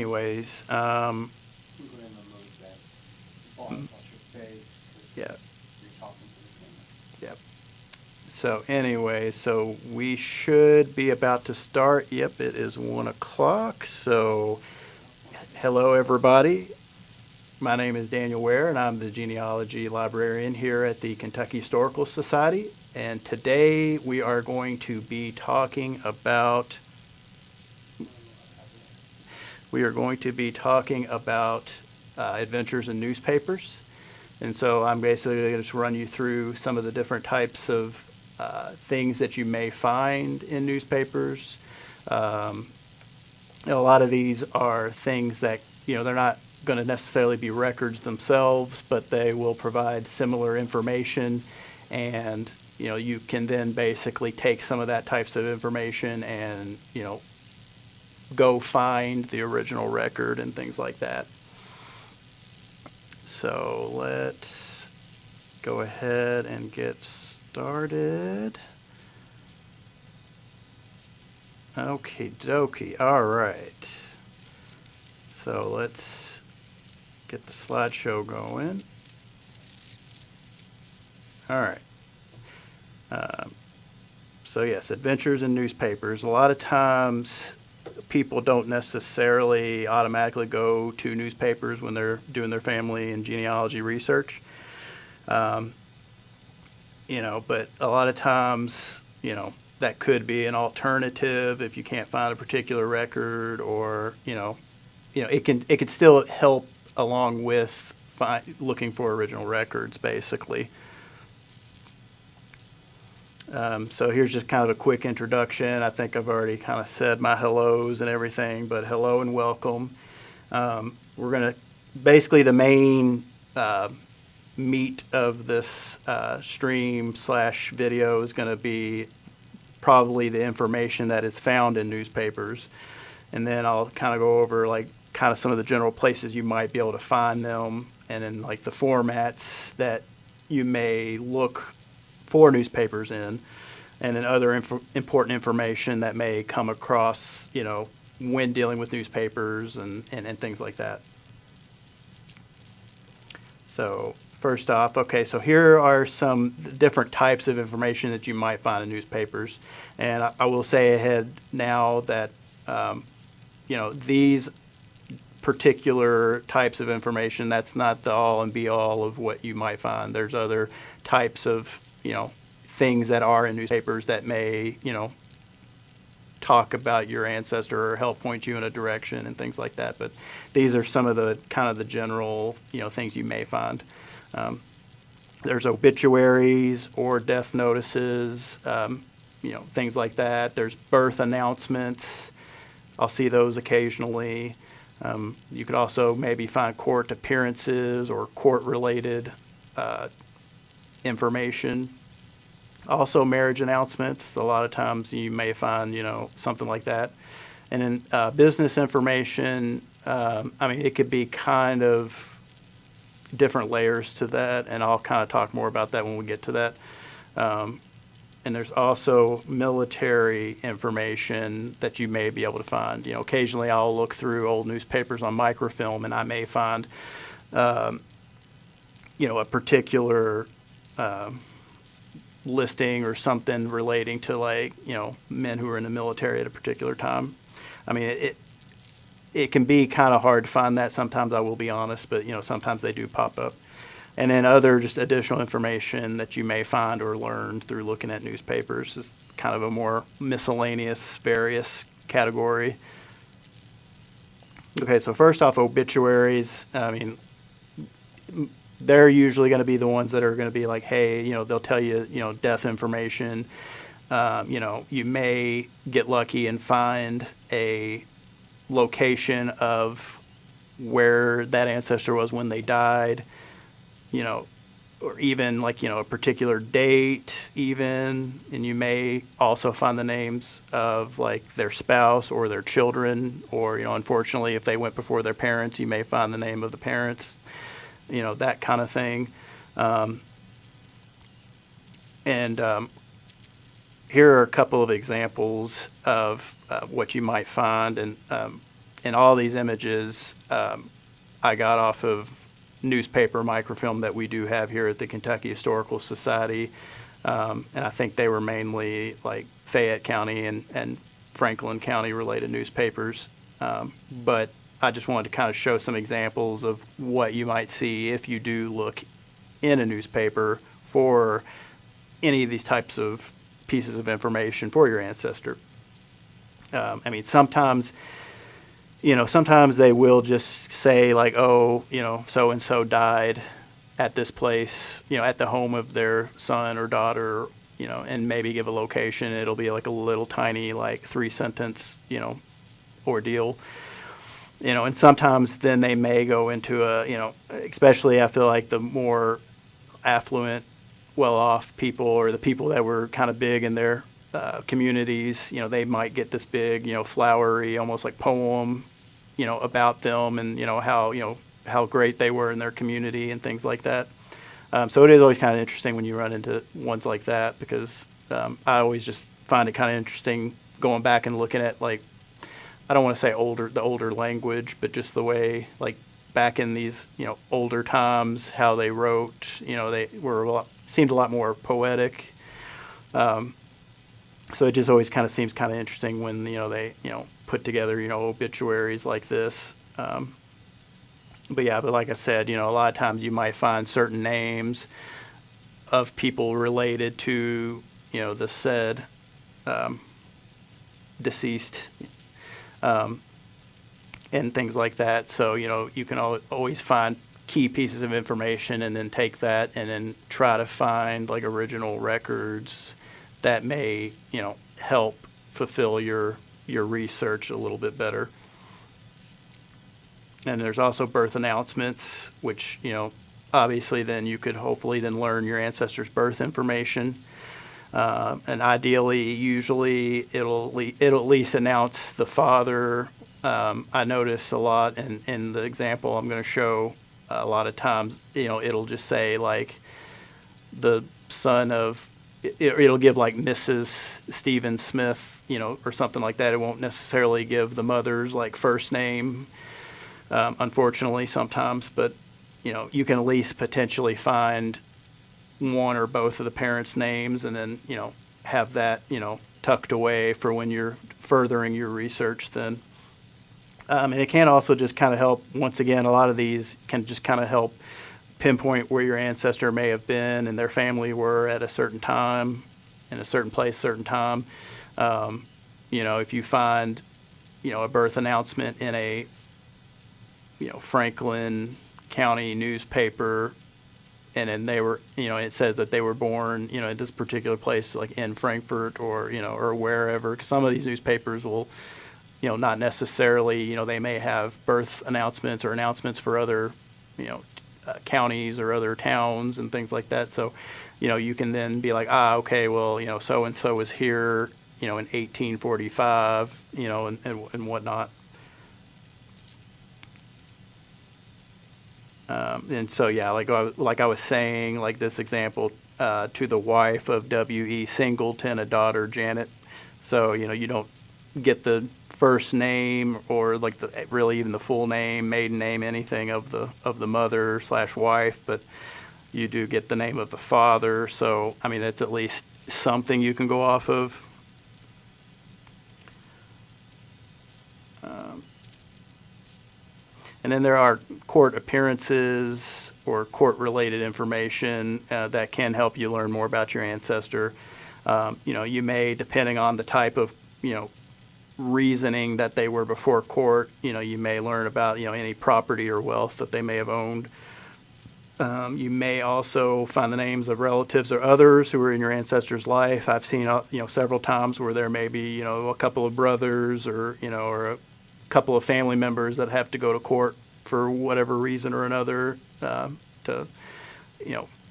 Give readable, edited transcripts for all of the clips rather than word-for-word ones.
anyways, Go ahead and remove that bar across your face, 'cause yeah, you're talking to the camera. yep. So anyway, so we should be about to start. Yep, it is 1 o'clock. So hello, everybody. My name is Daniel Ware, and I'm the Genealogy Librarian here at the Kentucky Historical Society. And today we are going to be talking about adventures in newspapers. And so I'm basically going to just run you through some of the different types of things that you may find in newspapers. A lot of these are things that, they're not going to necessarily be records themselves, but they will provide similar information. And, you can then basically take some of that types of information and, go find the original record and things like that. So let's go ahead and get started. Okie dokie. All right. So let's get the slideshow going. All right. So yes, adventures in newspapers. A lot of times people don't necessarily automatically go to newspapers when they're doing their family and genealogy research. But a lot of times, that could be an alternative if you can't find a particular record, or it can still help along with looking for original records, basically. So here's just kind of a quick introduction. I think I've already kind of said my hellos and everything, but hello and welcome. We're going to basically the main meat of this stream/video is going to be probably the information that is found in newspapers, and then I'll kind of go over kind of some of the general places you might be able to find them, and then the formats that you may look for newspapers in, and then other important information that may come across when dealing with newspapers and things like that. So first off, okay, so here are some different types of information that you might find in newspapers. And I will say ahead now that, these particular types of information, that's not the all and be all of what you might find. There's other types of, things that are in newspapers that may, talk about your ancestor or help point you in a direction and things like that. But these are some of the kind of the general, things you may find. There's obituaries or death notices, things like that. There's birth announcements. I'll see those occasionally. You could also maybe find court appearances or court-related information. Also, marriage announcements. A lot of times you may find, something like that. And then business information, it could be kind of different layers to that, and I'll kind of talk more about that when we get to that. And there's also military information that you may be able to find. Occasionally I'll look through old newspapers on microfilm, and I may find, a particular listing or something relating to men who were in the military at a particular time. It can be kind of hard to find that sometimes, I will be honest, but sometimes they do pop up. And then other just additional information that you may find or learn through looking at newspapers is kind of a more miscellaneous, various category. Okay, so first off, obituaries. They're usually going to be the ones that are going to be like, hey, they'll tell you, death information. You may get lucky and find a location of where that ancestor was when they died, or even a particular date even, and you may also find the names of their spouse or their children, or, unfortunately, if they went before their parents, you may find the name of the parents. That kind of thing. Here are a couple of examples of what you might find. And And all these images I got off of newspaper microfilm that we do have here at the Kentucky Historical Society. And I think they were mainly like Fayette County and Franklin County related newspapers. But I just wanted to kind of show some examples of what you might see if you do look in a newspaper for any of these types of pieces of information for your ancestor. I mean, sometimes they will just say like, oh, so-and-so died at this place, at the home of their son or daughter, and maybe give a location. It'll be like a little tiny, like 3-sentence, ordeal. And sometimes then they may go into especially I feel like the more affluent, well-off people or the people that were kind of big in their communities, they might get this big, flowery, almost like poem, about them and, how great they were in their community and things like that. So it is always kind of interesting when you run into ones like that because I always just find it kind of interesting going back and looking at, like, I don't want to say the older language, but just the way, like, back in these, older times, how they wrote, they were seemed a lot more poetic. So it just always kind of seems kind of interesting when, they, put together, obituaries like this. But like I said, a lot of times you might find certain names of people related to, the said deceased and things like that. So, you can always find key pieces of information and then take that and then try to find like original records that may, help fulfill your research a little bit better. And there's also birth announcements, which, obviously then you could hopefully then learn your ancestors' birth information. And ideally, usually it'll at least announce the father. I notice a lot in the example I'm going to show, a lot of times, it'll just say like the son of, it'll give like Mrs. Stephen Smith, or something like that. It won't necessarily give the mother's like first name, unfortunately sometimes, but you can at least potentially find one or both of the parents' names and then, have that, tucked away for when you're furthering your research then. And it can also just kind of help, once again, a lot of these can just kind of help pinpoint where your ancestor may have been and their family were at a certain time, in a certain place, certain time. If you find, a birth announcement in a, Franklin County newspaper, and then they were, it says that they were born, at this particular place, like in Frankfurt or, or wherever. 'Cause some of these newspapers will, not necessarily, they may have birth announcements or announcements for other, counties or other towns and things like that. So, you can then be like, okay, well, so-and-so was here, in 1845, and whatnot. And so, yeah, like I was saying, like this example, to the wife of W.E. Singleton, a daughter, Janet. So, you don't get the first name or like really even the full name, maiden name, anything of the mother / wife, but you do get the name of the father. So, I mean, that's at least something you can go off of. And then there are court appearances or court-related information that can help you learn more about your ancestor. You may, depending on the type of, reasoning that they were before court, you may learn about, any property or wealth that they may have owned. You may also find the names of relatives or others who were in your ancestor's life. I've seen, several times where there may be, a couple of brothers or, or a couple of family members that have to go to court for whatever reason or another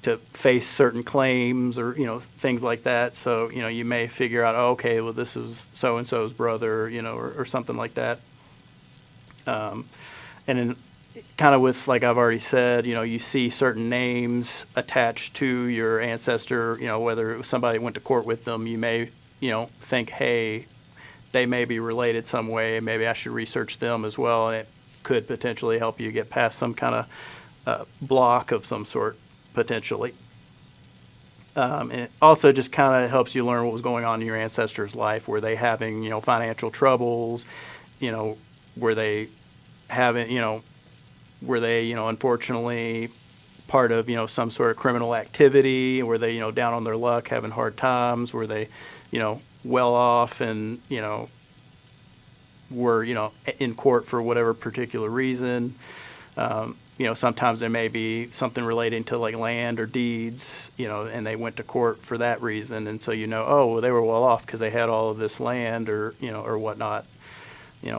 to face certain claims or, things like that. So, you may figure out, okay, well, this is so-and-so's brother, or something like that. And then kind of with, like I've already said, you see certain names attached to your ancestor, whether it was somebody who went to court with them, you may, think, hey, they may be related some way. Maybe I should research them as well, and it could potentially help you get past some kind of block of some sort, potentially. And it also just kind of helps you learn what was going on in your ancestors' life. Were they having, financial troubles? Were they having, were they, unfortunately part of, some sort of criminal activity? Were they, down on their luck, having hard times? Were they, well off and, were, in court for whatever particular reason? Sometimes there may be something relating to like land or deeds, and they went to court for that reason. And so, oh, well, they were well off because they had all of this land or, or whatnot,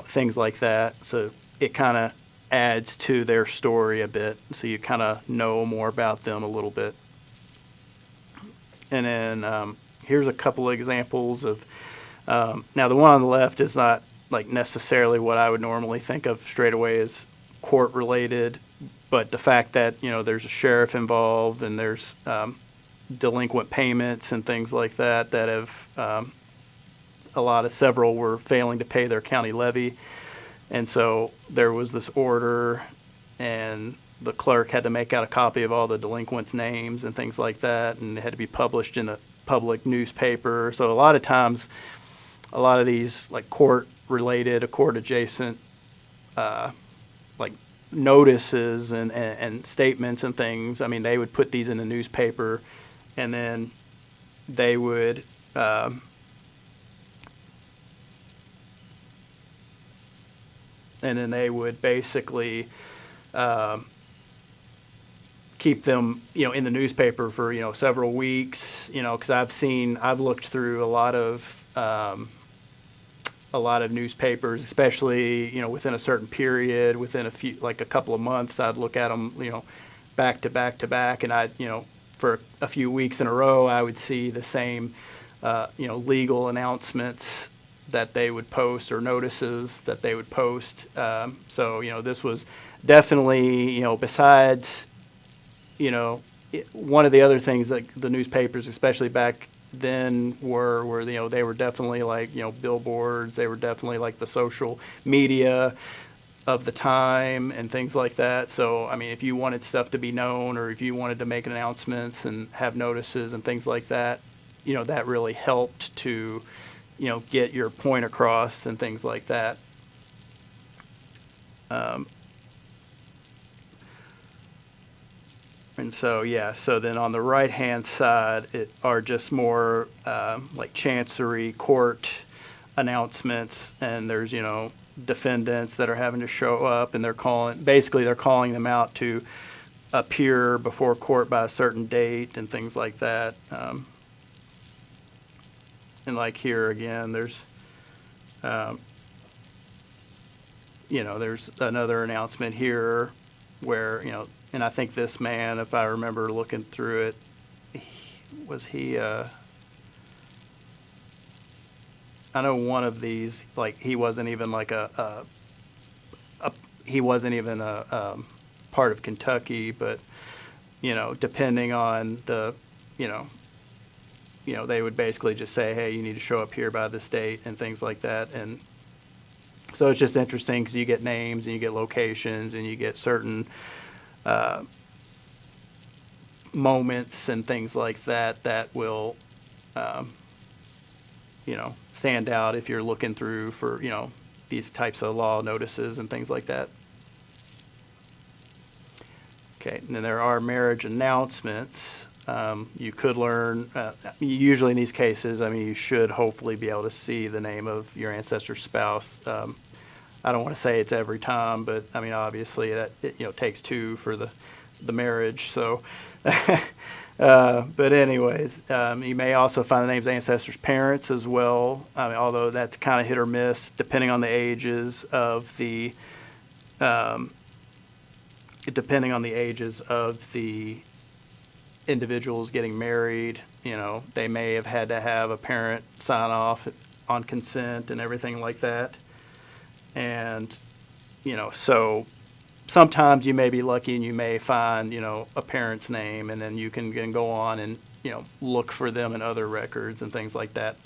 things like that. So it kind of adds to their story a bit. So you kind of know more about them a little bit. And then here's a couple of examples of, now the one on the left is not like necessarily what I would normally think of straight away as court related, but the fact that there's a sheriff involved and there's delinquent payments and things like that have several were failing to pay their county levy, and so there was this order, and the clerk had to make out a copy of all the delinquents' names and things like that, and it had to be published in a public newspaper. So a lot of times, a lot of these like court related, court adjacent like notices and statements and things. I mean, they would put these in the newspaper, and then they would basically keep them, in the newspaper for several weeks. Because I've looked through a lot of newspapers, especially, within a certain period, within a couple of months, I'd look at them, back to back to back. And for a few weeks in a row, I would see the same, legal announcements that they would post or notices that they would post. So, this was definitely, besides, one of the other things that the newspapers, especially back then were they were definitely like billboards. They were definitely like the social media of the time and things like that. So I mean, if you wanted stuff to be known, or if you wanted to make announcements and have notices and things like that, that really helped to get your point across and things like that. And so, so then on the right-hand side, it are just more like chancery court announcements, and there's, defendants that are having to show up, and they're calling them out to appear before court by a certain date and things like that. And like here again, there's, there's another announcement here where, and I think this man, if I remember looking through it, I know one of these, like, he wasn't even like he wasn't even a part of Kentucky, but, depending on the, they would basically just say, hey, you need to show up here by this date and things like that. And so it's just interesting because you get names and you get locations and you get certain moments and things like that that will, stand out if you're looking through for, these types of law notices and things like that. Okay, and then there are marriage announcements. You could learn, usually in these cases, you should hopefully be able to see the name of your ancestor's spouse. I don't want to say it's every time, but obviously that it takes two for the marriage. So, but anyways, you may also find the names of ancestors' parents as well. Although that's kind of hit or miss depending on the ages of the individuals getting married. They may have had to have a parent sign off on consent and everything like that. And, so sometimes you may be lucky and you may find, a parent's name, and then you can go on and, look for them in other records and things like that.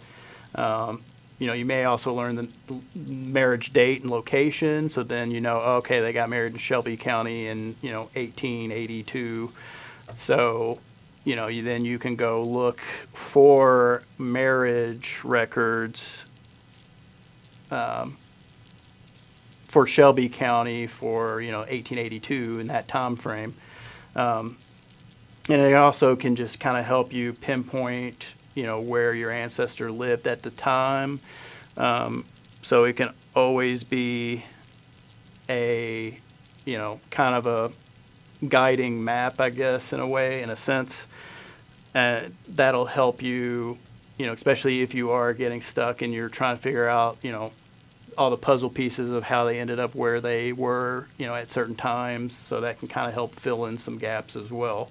You may also learn the marriage date and location, so then okay, they got married in Shelby County in 1882. So then you can go look for marriage records for Shelby County for 1882 in that time frame. And it also can just kind of help you pinpoint where your ancestor lived at the time. So it can always be a kind of a guiding map, I guess, in a way, in a sense. That'll help you, especially if you are getting stuck and you're trying to figure out, all the puzzle pieces of how they ended up where they were, at certain times. So that can kind of help fill in some gaps as well.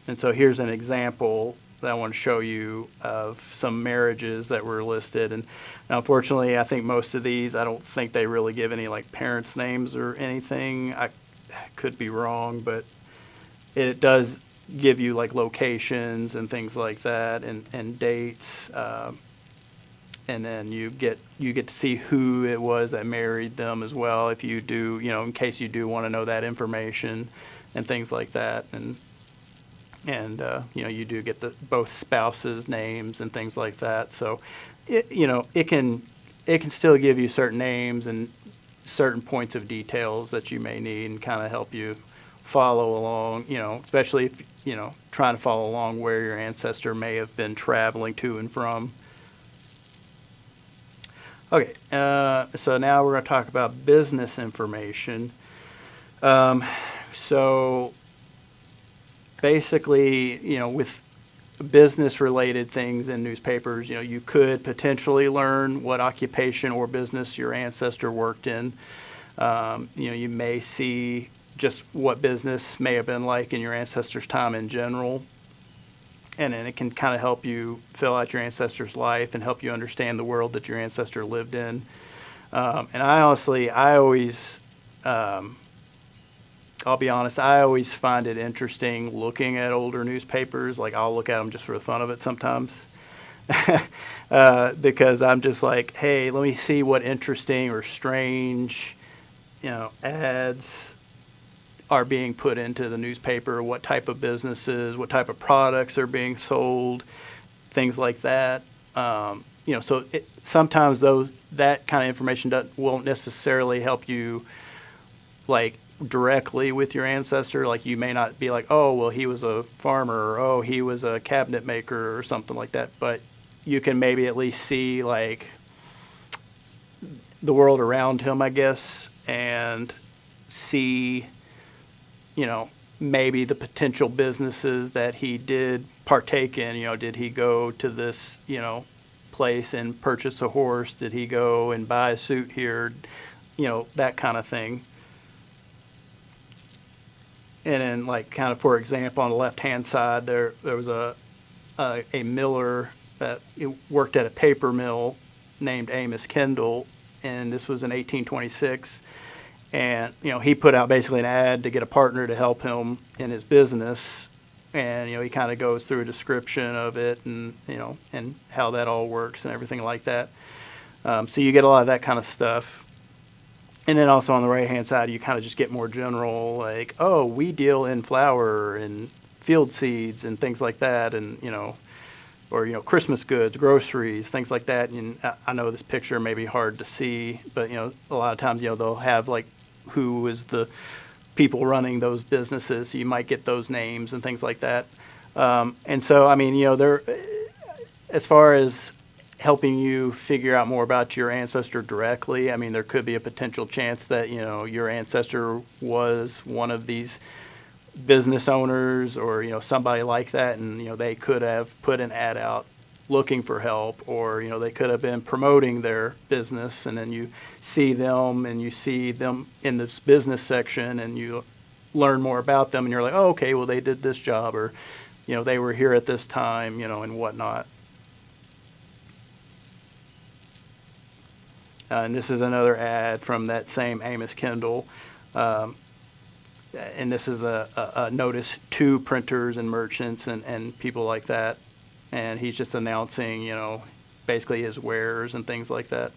And so here's an example that I want to show you of some marriages that were listed. And unfortunately, I think most of these, I don't think they really give any like parents' names or anything. I could be wrong, but it does give you like locations and things like that, and dates. And then you get to see who it was that married them as well, if you do, in case you do want to know that information and things like that. And you do get both spouses' names and things like that. So it can still give you certain names and certain points of details that you may need, and kind of help you follow along, especially if trying to follow along where your ancestor may have been traveling to and from. Okay, so now we're going to talk about business information. So basically, with business-related things in newspapers, you could potentially learn what occupation or business your ancestor worked in. You may see just what business may have been like in your ancestor's time in general. And then it can kind of help you fill out your ancestor's life and help you understand the world that your ancestor lived in. And I always, I'll be honest, I always find it interesting looking at older newspapers. Like, I'll look at them just for the fun of it sometimes. Because I'm just like, hey, let me see what interesting or strange, ads are being put into the newspaper, what type of businesses, what type of products are being sold, things like that. So sometimes that kind of information won't necessarily help you, like, directly with your ancestor. Like, you may not be like, oh, well, he was a farmer, or oh, he was a cabinet maker or something like that. But you can maybe at least see, like, the world around him, I guess, and see, maybe the potential businesses that he did partake in. Did he go to this, place and purchase a horse? Did he go and buy a suit here? That kind of thing. And then, like, kind of, for example, on the left-hand side, there was a miller that worked at a paper mill named Amos Kendall, and this was in 1826. And, he put out basically an ad to get a partner to help him in his business. And, he kind of goes through a description of it and, and how that all works and everything like that. So you get a lot of that kind of stuff. And then also on the right-hand side, you kind of just get more general, like, oh, we deal in flour and field seeds and things like that, and, or, Christmas goods, groceries, things like that. And I know this picture may be hard to see, but, a lot of times, they'll have, like, who is the people running those businesses. So you might get those names and things like that. And so, I mean, they're, as far as helping you figure out more about your ancestor directly, I mean, there could be a potential chance that, your ancestor was one of these business owners, or, somebody like that, and, they could have put an ad out looking for help, or, they could have been promoting their business, and then you see them in this business section, and you learn more about them, and you're like, oh, okay, well, they did this job, or, they were here at this time, and whatnot. And this is another ad from that same Amos Kendall. and this is a notice to printers and merchants and people like that. And he's just announcing, basically his wares and things like that.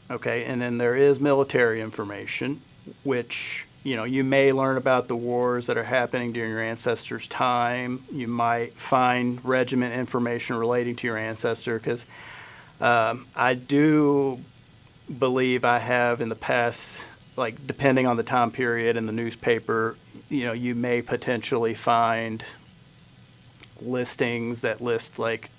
Okay, and then there is military information, which, you may learn about the wars that are happening during your ancestors' time. You might find regiment information relating to your ancestor, because I do believe I have in the past, like depending on the time period in the newspaper, you may potentially find listings that list like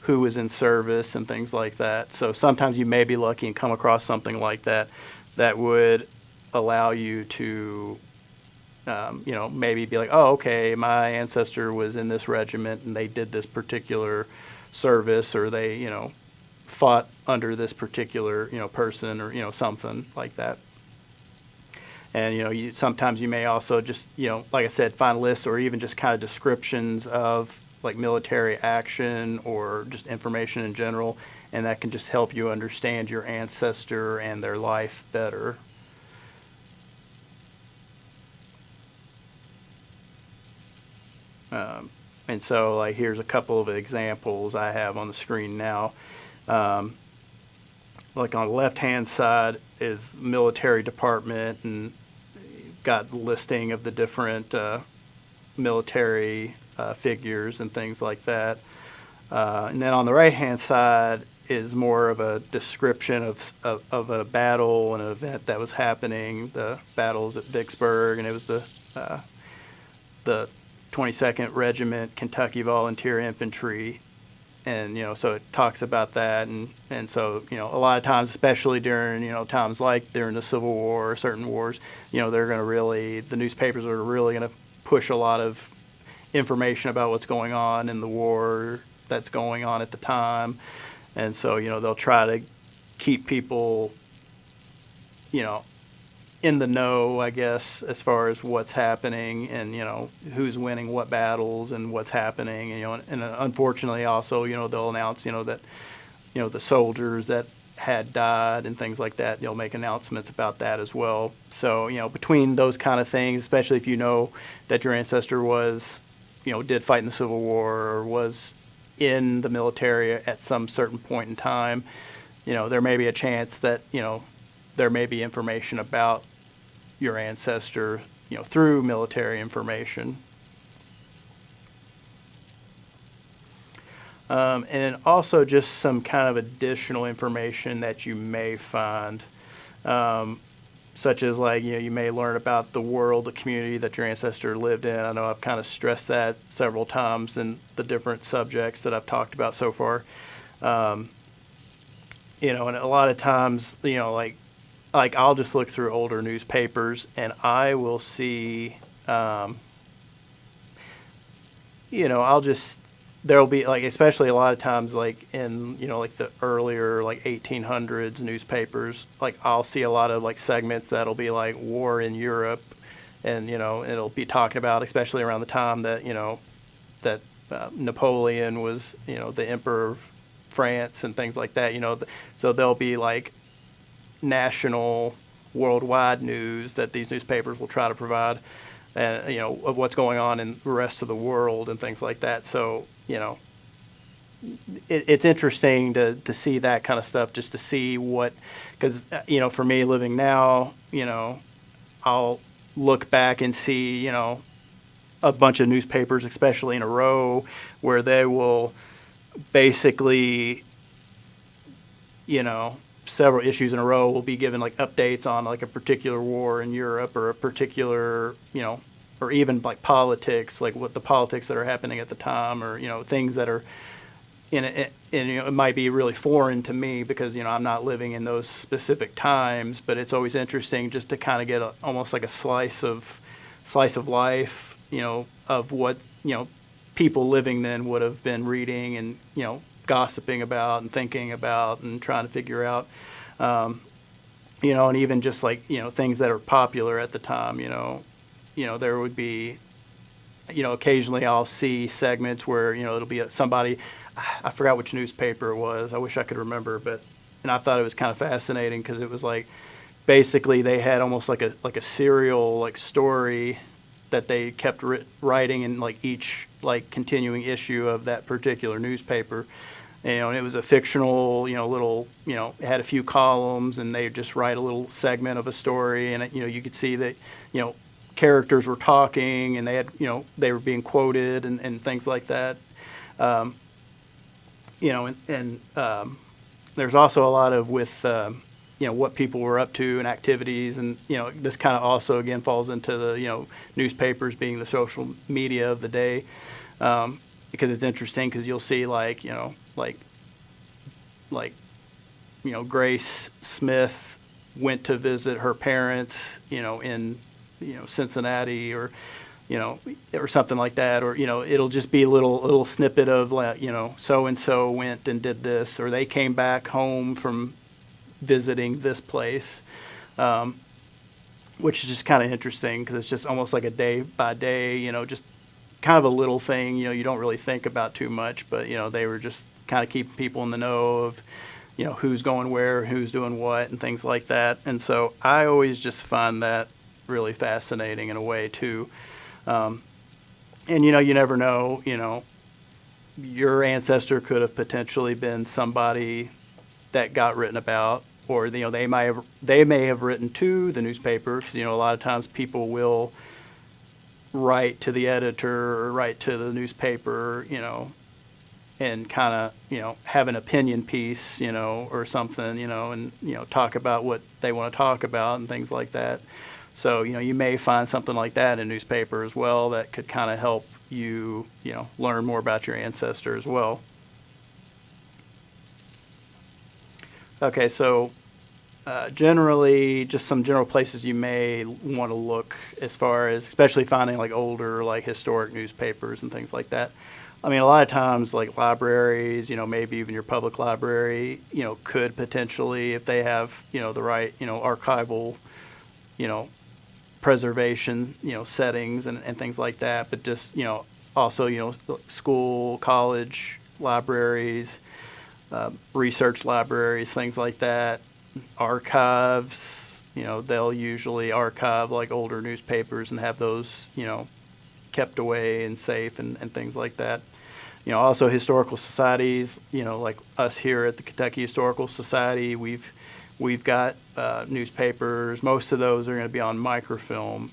who was in service and things like that. So sometimes you may be lucky and come across something like that that would allow you to, maybe be like, oh, okay, my ancestor was in this regiment and they did this particular service, or they, fought under this particular, person, or, something like that. And, sometimes you may also just, like I said, find lists or even just kind of descriptions of like military action or just information in general, and that can just help you understand your ancestor and their life better. And so, like, here's a couple of examples I have on the screen now. Like on the left-hand side is military department, and got the listing of the different military figures and things like that. And then on the right-hand side is more of a description of a battle and an event that was happening. The battles at Vicksburg, and it was the 22nd Regiment Kentucky Volunteer Infantry. And, so it talks about that. And so, a lot of times, especially during, times like during the Civil War or certain wars, they're going to really, the newspapers are really going to push a lot of information about what's going on in the war that's going on at the time. And so, they'll try to keep people, in the know, I guess, as far as what's happening and, who's winning what battles and what's happening. And unfortunately also, they'll announce, that, the soldiers that had died and things like that, they'll make announcements about that as well. So, between those kind of things, especially if you know that your ancestor was, did fight in the Civil War or was in the military at some certain point in time, there may be a chance that, there may be information about your ancestor, through military information. And also just some kind of additional information that you may find, such as like, you may learn about the world, the community that your ancestor lived in. I know I've kind of stressed that several times in the different subjects that I've talked about so far. And a lot of times, like I'll just look through older newspapers and I will see, there'll be like, especially a lot of times like in, like the earlier like 1800s newspapers, like I'll see a lot of like segments that'll be like war in Europe, and, it'll be talking about, especially around the time that, that Napoleon was, the emperor of France and things like that, so there'll be like national, worldwide news that these newspapers will try to provide, and of what's going on in the rest of the world and things like that. So it's interesting to see that kind of stuff, just to see what, because for me living now, I'll look back and see a bunch of newspapers, especially in a row, where they will basically several issues in a row will be given like updates on like a particular war in Europe, or a particular, or even like politics, like what the politics that are happening at the time, or, things that are in it, and, it might be really foreign to me because, I'm not living in those specific times, but it's always interesting just to kind of get almost like a slice of life, of what, people living then would have been reading and, gossiping about and thinking about and trying to figure out, and even just like, things that are popular at the time, there would be, occasionally I'll see segments where, it'll be somebody, I forgot which newspaper it was. I wish I could remember, but and I thought it was kind of fascinating because it was like basically they had almost like a serial like story that they kept writing in like each like continuing issue of that particular newspaper. And it was a fictional, little, it had a few columns, and they just write a little segment of a story, and you could see that, characters were talking, and they had, they were being quoted and things like that. Um, there's also a lot of with, what people were up to and activities, and this kind of also again falls into the newspapers being the social media of the day, because it's interesting because you'll see like Grace Smith went to visit her parents in Cincinnati, or or something like that, or it'll just be a little snippet of like so and so went and did this, or they came back home from visiting this place, which is just kind of interesting because it's just almost like a day by day, just kind of a little thing, you don't really think about too much, but they were just kind of keeping people in the know of who's going where, who's doing what, and things like that. And so I always just find that really fascinating in a way too. And you never know, your ancestor could have potentially been somebody that got written about, or they may have written to the newspaper, because a lot of times people will write to the editor or write to the newspaper, and kind of have an opinion piece, or something, and talk about what they want to talk about and things like that. So you may find something like that in newspaper as well that could kind of help you learn more about your ancestor as well. Okay, so generally, just some general places you may want to look as far as, especially finding like older, like historic newspapers and things like that. I mean, a lot of times, like libraries, maybe even your public library, could potentially, if they have, the right, archival, preservation, settings and things like that. But just, also, school, college libraries, research libraries, things like that. Archives, they'll usually archive like older newspapers and have those, kept away and safe and things like that. Also historical societies, like us here at the Kentucky Historical Society, we've got newspapers. Most of those are going to be on microfilm,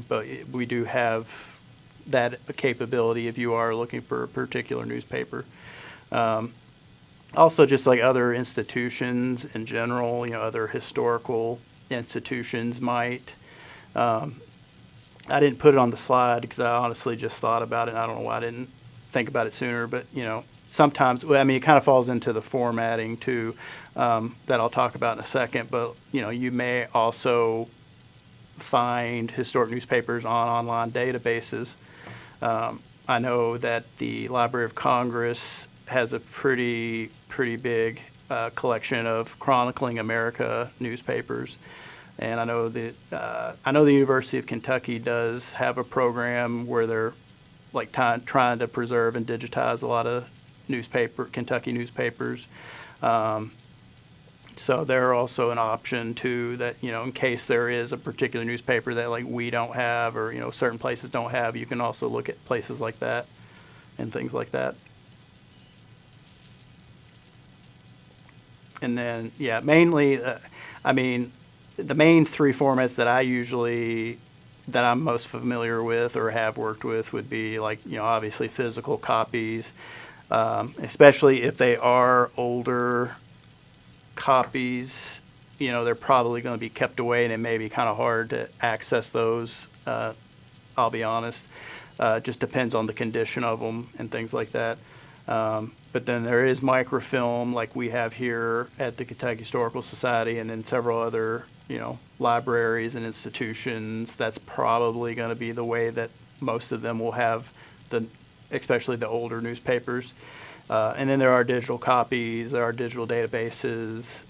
but we do have that capability if you are looking for a particular newspaper. Also, just like other institutions in general, other historical institutions might. I didn't put it on the slide because I honestly just thought about it. I don't know why I didn't think about it sooner, but sometimes, well, I mean, it kind of falls into the formatting too, that I'll talk about in a second. But you may also find historic newspapers on online databases. I know that the Library of Congress has a pretty big collection of chronicling America newspapers. And I know the University of Kentucky does have a program where they're like trying to preserve and digitize a lot of Kentucky newspapers. So they're also an option too, that in case there is a particular newspaper that like we don't have, or certain places don't have, you can also look at places like that and things like that. And then mainly, I mean, the main three formats that I'm most familiar with or have worked with would be like, obviously physical copies, especially if they are older copies, they're probably going to be kept away, and it may be kind of hard to access those, I'll be honest. Just depends on the condition of them and things like that. But then there is microfilm like we have here at the Kentucky Historical Society, and then several other, libraries and institutions. That's probably going to be the way that most of them will have especially the older newspapers. And then there are digital copies, there are digital databases,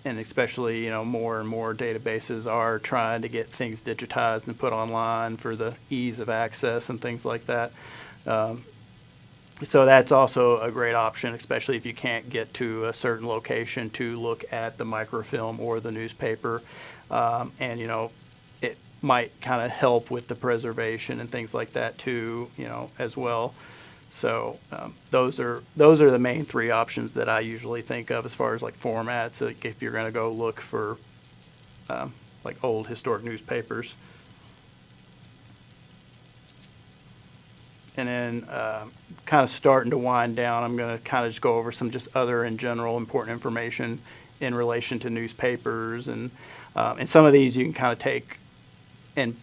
and especially, more and more databases are trying to get things digitized and put online for the ease of access and things like that. So that's also a great option, especially if you can't get to a certain location to look at the microfilm or the newspaper. And, it might kind of help with the preservation and things like that too, as well. So those are the main three options that I usually think of as far as like formats, like if you're going to go look for like old historic newspapers. And then kind of starting to wind down, I'm going to kind of just go over some just other in general important information in relation to newspapers. And some of these you can kind of take and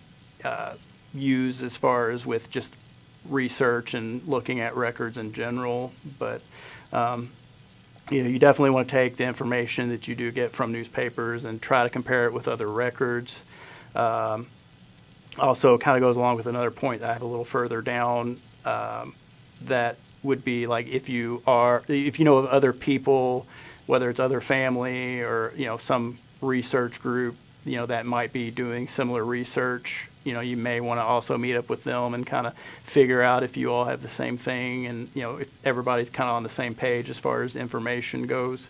use as far as with just research and looking at records in general. But you definitely want to take the information that you do get from newspapers and try to compare it with other records. Also kind of goes along with another point that I have a little further down, that would be like if you know of other people, whether it's other family or some research group that might be doing similar research, you may want to also meet up with them and kind of figure out if you all have the same thing, and if everybody's kind of on the same page as far as information goes.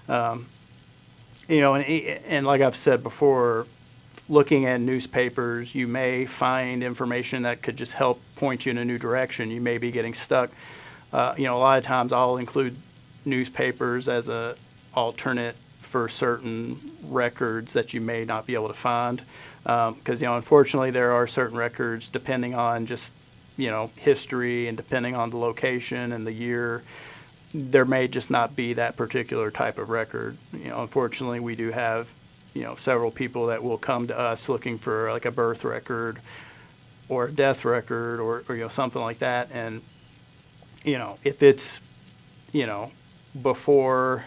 And like I've said before, looking at newspapers, you may find information that could just help point you in a new direction. You may be getting stuck. A lot of times I'll include newspapers as a alternate for certain records that you may not be able to find. Because, unfortunately there are certain records, depending on just, history and depending on the location and the year, there may just not be that particular type of record. Unfortunately we do have several people that will come to us looking for like a birth record or a death record or something like that. And, if it's, before,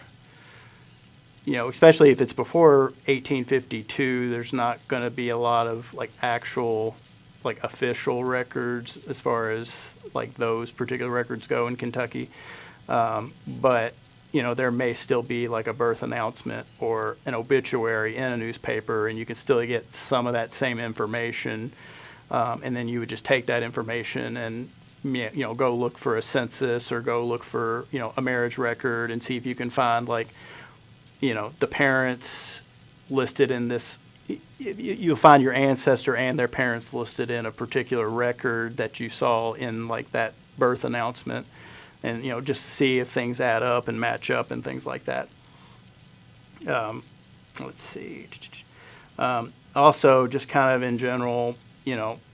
especially if it's before 1852, there's not going to be a lot of like actual, like official records as far as like those particular records go in Kentucky. But there may still be like a birth announcement or an obituary in a newspaper, and you can still get some of that same information. And then you would just take that information and, go look for a census or go look for, a marriage record and see if you can find like, the parents listed in this. You'll find your ancestor and their parents listed in a particular record that you saw in like that birth announcement. And, just see if things add up and match up and things like that. Let's see. Also, just kind of in general,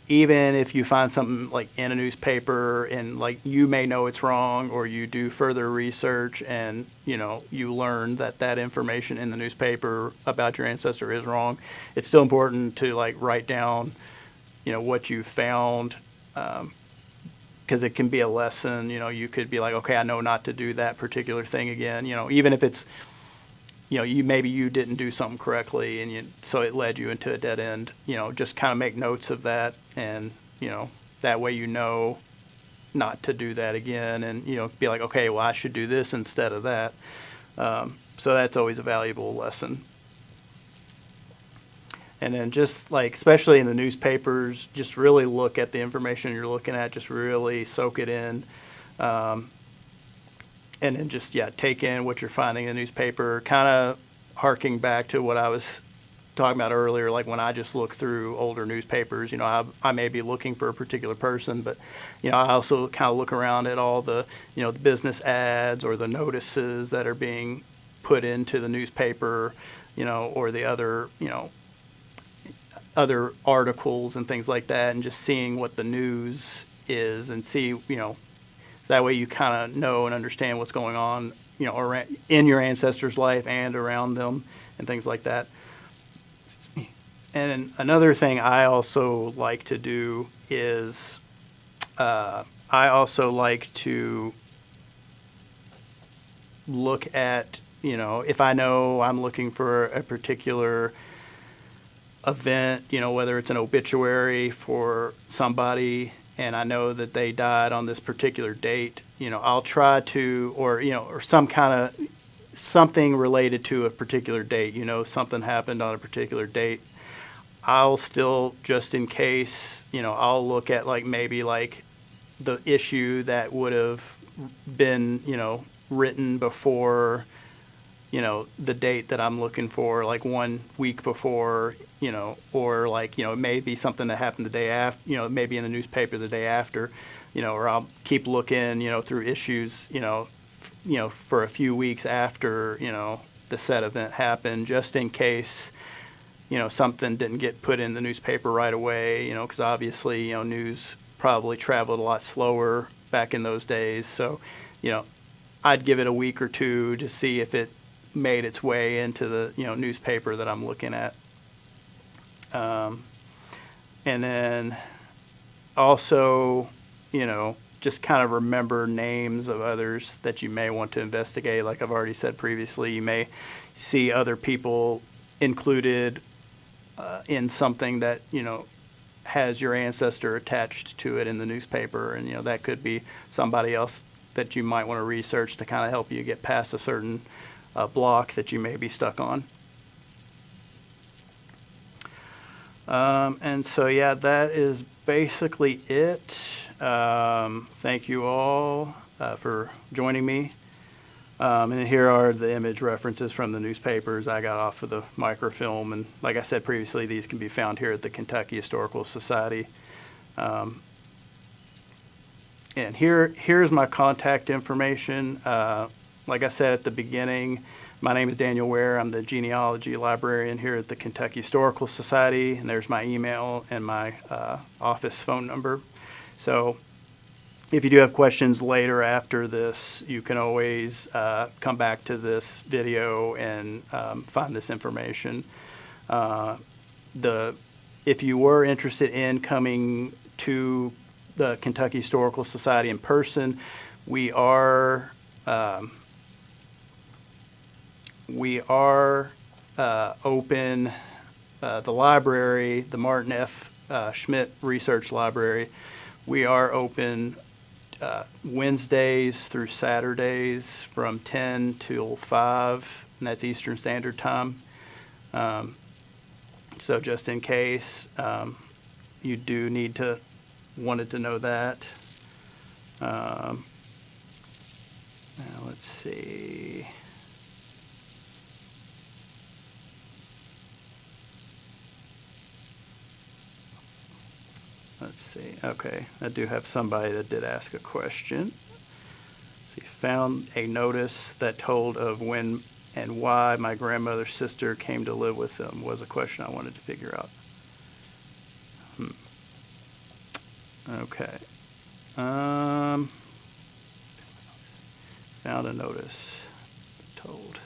even if you find something like in a newspaper and like you may know it's wrong, or you do further research and, you learn that that information in the newspaper about your ancestor is wrong, it's still important to like write down, what you found. Because it can be a lesson. You could be like, okay, I know not to do that particular thing again. Even if it's, maybe you didn't do something correctly and so it led you into a dead end. Just kind of make notes of that, and that way not to do that again, and be like, okay, well I should do this instead of that. So that's always a valuable lesson. And then just like, especially in the newspapers, just really look at the information you're looking at, just really soak it in. And then just, take in what you're finding in the newspaper, kind of harking back to what I was talking about earlier, like when I just look through older newspapers, I may be looking for a particular person, but, I also kind of look around at all the, the business ads or the notices that are being put into the newspaper, or the other, other articles and things like that, and just seeing what the news is and see, that way you kind of know and understand what's going on, around, in your ancestors' life and around them and things like that. And another thing I also like to do is I also like to look at, if I know I'm looking for a particular event, whether it's an obituary for somebody and I know that they died on this particular date, I'll try to, or some kind of something related to a particular date, something happened on a particular date. I'll still, just in case, I'll look at like maybe like the issue that would have been, written before, the date that I'm looking for, like 1 week before, or like, it may be something that happened the day after, it may be in the newspaper the day after, or I'll keep looking, through issues, for a few weeks after, the said event happened, just in case, something didn't get put in the newspaper right away, because obviously, news probably traveled a lot slower back in those days. So, I'd give it a week or two to see if it made its way into the, newspaper that I'm looking at. And then also, just kind of remember names of others that you may want to investigate. Like I've already said previously, you may see other people included in something that, has your ancestor attached to it in the newspaper. And, that could be somebody else that you might want to research to kind of help you get past a certain block that you may be stuck on. And so, yeah, that is basically it. Thank you all for joining me. And here are the image references from the newspapers I got off of the microfilm. And like I said previously, these can be found here at the Kentucky Historical Society. And here's my contact information. Like I said at the beginning, my name is Daniel Ware. I'm the Genealogy Librarian here at the Kentucky Historical Society. And there's my email and my office phone number. So if you do have questions later after this, you can always come back to this video and find this information. If you were interested in coming to the Kentucky Historical Society in person, we are open. The library, the Martin F. Schmidt Research Library, we are open Wednesdays through Saturdays from 10 till 5, and that's Eastern Standard Time. So just in case you do wanted to know that. Now let's see. Let's see. Okay, I do have somebody that did ask a question. See, found a notice that told of when and why my grandmother's sister came to live with them was a question I wanted to figure out. Okay. Found a notice told.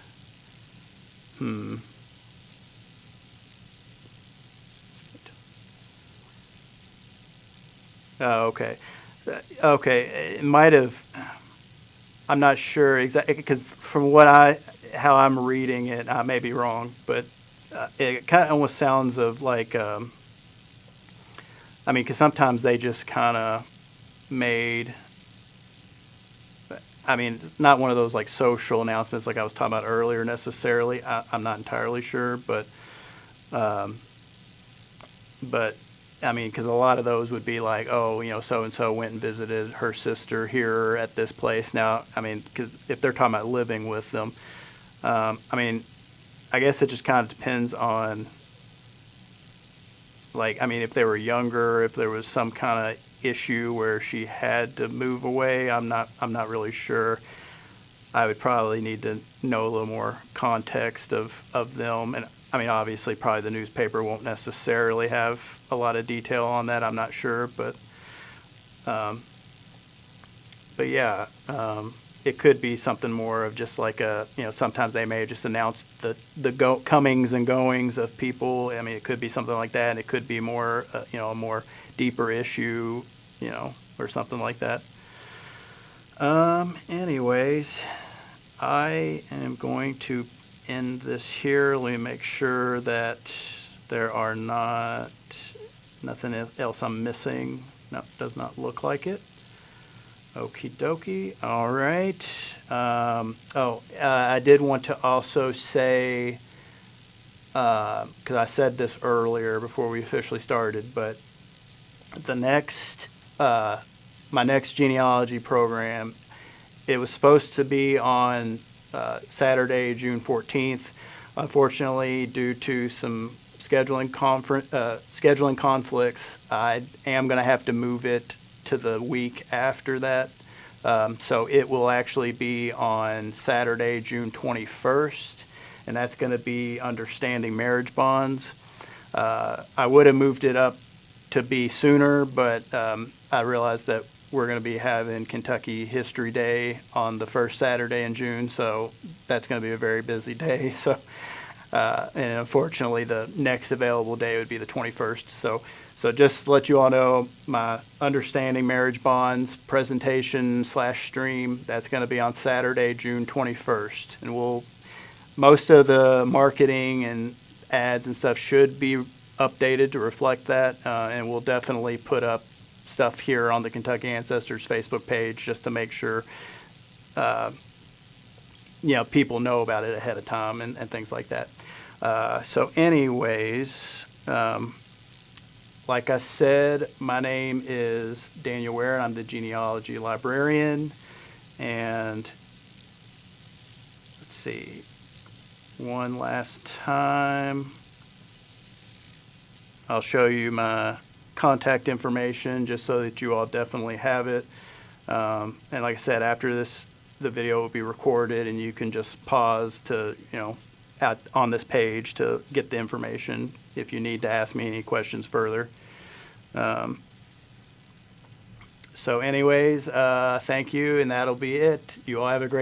Oh, okay. Okay, it might have, I'm not sure exactly, because from how I'm reading it, I may be wrong, but it kind of almost sounds of like, because sometimes they just kind of made, it's not one of those like social announcements like I was talking about earlier necessarily. I'm not entirely sure, but because a lot of those would be like, oh, so-and-so went and visited her sister here at this place. Now, because if they're talking about living with them, I guess it just kind of depends on, if they were younger, if there was some kind of issue where she had to move away. I'm not really sure. I would probably need to know a little more context of them. And obviously, probably the newspaper won't necessarily have a lot of detail on that. I'm not sure, but yeah, it could be something more of just like sometimes they may just announce the comings and goings of people. It could be something like that, and it could be more, a more deeper issue, or something like that. Anyways, I am going to end this here. Let me make sure that there are nothing else I'm missing. No, does not look like it. Okie dokie. All right. I did want to also say, because I said this earlier before we officially started, but the next my next genealogy program, it was supposed to be on Saturday, June 14th. Unfortunately, due to some scheduling conflicts, I am going to have to move it to the week after that. So it will actually be on Saturday, June 21st, and that's going to be Understanding Marriage Bonds. I would have moved it up to be sooner, but I realized that we're going to be having Kentucky History Day on the first Saturday in June, so that's going to be a very busy day. So, and unfortunately, the next available day would be the 21st. So just to let you all know, my Understanding Marriage Bonds presentation / stream, that's going to be on Saturday, June 21st. And most of the marketing and ads and stuff should be updated to reflect that. And we'll definitely put up stuff here on the Kentucky Ancestors Facebook page just to make sure, people know about it ahead of time and things like that. So anyways, like I said, my name is Daniel Ware, and I'm the Genealogy Librarian. And let's see, one last time, I'll show you my contact information just so that you all definitely have it. And like I said, after this, the video will be recorded, and you can just pause to, on this page to get the information if you need to ask me any questions further. So anyways, thank you, and that'll be it. You all have a great